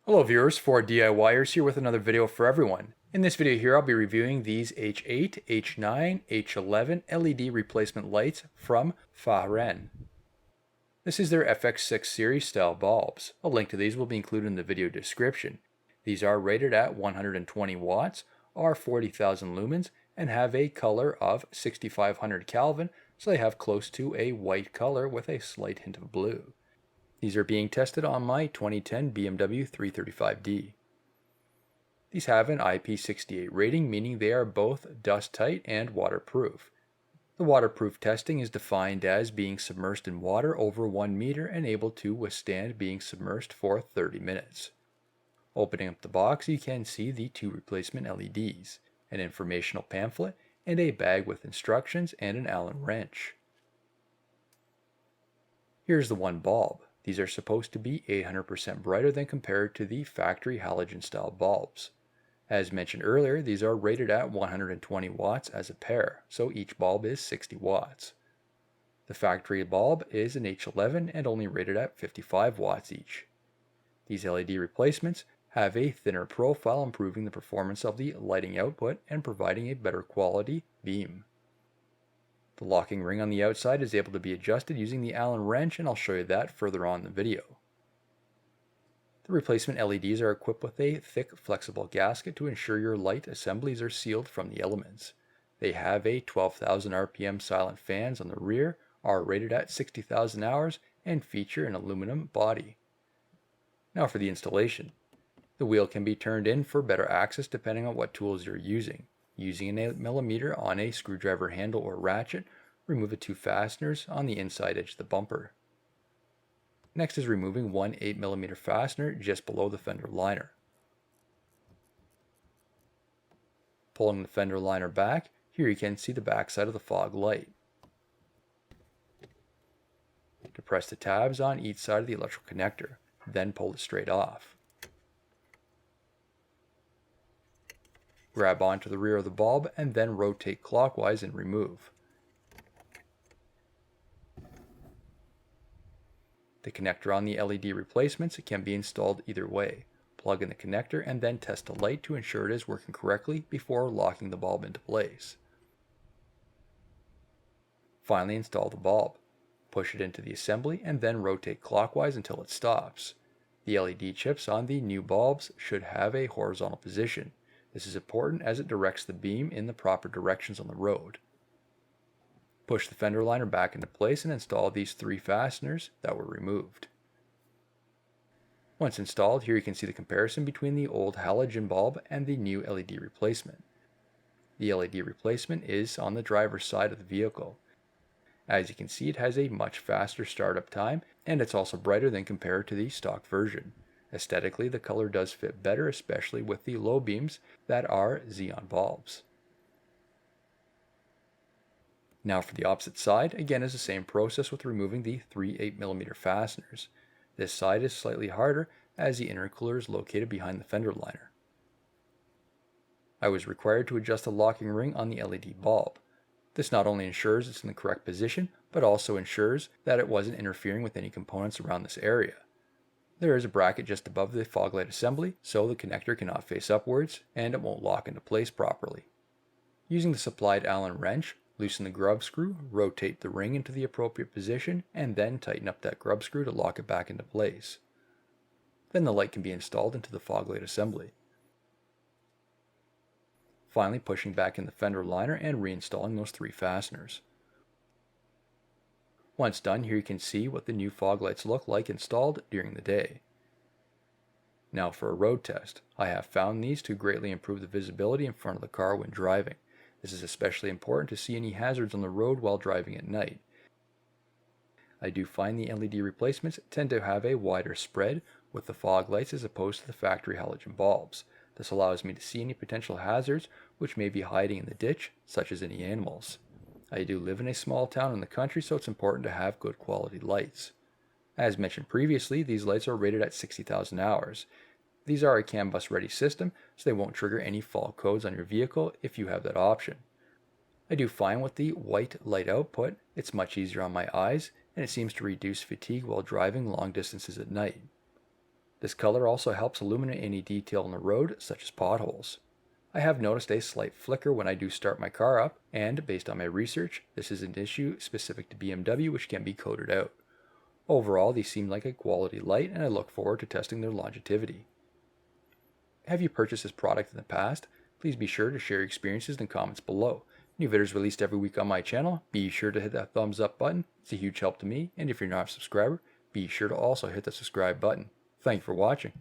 Hello viewers, 4DIYers here with another video for everyone. In this video here I'll be reviewing these H8, H9, H11 LED replacement lights from Fahren. This is their FX6 Series style bulbs. A link to these will be included in the video description. These are rated at 120 watts, are 40,000 lumens, and have a color of 6500 Kelvin, so they have close to a white color with a slight hint of blue. These are being tested on my 2010 BMW 335D. These have an IP68 rating, meaning they are both dust tight and waterproof. The waterproof testing is defined as being submerged in water over 1 meter and able to withstand being submerged for 30 minutes. Opening up the box, you can see the two replacement LEDs, an informational pamphlet, and a bag with instructions and an Allen wrench. Here's the one bulb. These are supposed to be 800% brighter than compared to the factory halogen style bulbs. As mentioned earlier, these are rated at 120 watts as a pair, so each bulb is 60 watts. The factory bulb is an H11 and only rated at 55 watts each. These LED replacements have a thinner profile, improving the performance of the lighting output and providing a better quality beam. The locking ring on the outside is able to be adjusted using the Allen wrench, and I'll show you that further on in the video. The replacement LEDs are equipped with a thick, flexible gasket to ensure your light assemblies are sealed from the elements. They have a 12,000 RPM silent fans on the rear, are rated at 60,000 hours, and feature an aluminum body. Now for the installation. The wheel can be turned in for better access depending on what tools you're using. Using an 8mm on a screwdriver handle or ratchet, remove the two fasteners on the inside edge of the bumper. Next is removing one 8mm fastener just below the fender liner. Pulling the fender liner back, here you can see the back side of the fog light. Depress the tabs on each side of the electrical connector, then pull it straight off. Grab onto the rear of the bulb and then rotate clockwise and remove. The connector on the LED replacements can be installed either way. Plug in the connector and then test the light to ensure it is working correctly before locking the bulb into place. Finally, install the bulb. Push it into the assembly and then rotate clockwise until it stops. The LED chips on the new bulbs should have a horizontal position. This is important as it directs the beam in the proper directions on the road. Push the fender liner back into place and install these three fasteners that were removed. Once installed, here you can see the comparison between the old halogen bulb and the new LED replacement. The LED replacement is on the driver's side of the vehicle. As you can see, it has a much faster startup time, and it's also brighter than compared to the stock version. Aesthetically, the color does fit better, especially with the low beams that are Xenon bulbs. Now for the opposite side, again is the same process with removing the three 8mm fasteners. This side is slightly harder as the intercooler is located behind the fender liner. I was required to adjust the locking ring on the LED bulb. This not only ensures it's in the correct position, but also ensures that it wasn't interfering with any components around this area. There is a bracket just above the fog light assembly, so the connector cannot face upwards and it won't lock into place properly. Using the supplied Allen wrench, loosen the grub screw, rotate the ring into the appropriate position, and then tighten up that grub screw to lock it back into place. Then the light can be installed into the fog light assembly. Finally, pushing back in the fender liner and reinstalling those three fasteners. Once done, here you can see what the new fog lights look like installed during the day. Now for a road test. I have found these to greatly improve the visibility in front of the car when driving. This is especially important to see any hazards on the road while driving at night. I do find the LED replacements tend to have a wider spread with the fog lights as opposed to the factory halogen bulbs. This allows me to see any potential hazards which may be hiding in the ditch, such as any animals. I do live in a small town in the country, so it's important to have good quality lights. As mentioned previously, these lights are rated at 60,000 hours. These are a CanBus ready system, so they won't trigger any fault codes on your vehicle if you have that option. I do find with the white light output, it's much easier on my eyes, and it seems to reduce fatigue while driving long distances at night. This color also helps illuminate any detail on the road, such as potholes. I have noticed a slight flicker when I do start my car up, and based on my research, this is an issue specific to BMW which can be coded out. Overall, these seem like a quality light, and I look forward to testing their longevity. Have you purchased this product in the past? Please be sure to share your experiences in the comments below. New videos released every week on my channel. Be sure to hit that thumbs up button. It's a huge help to me, and if you're not a subscriber, be sure to also hit the subscribe button. Thank you for watching.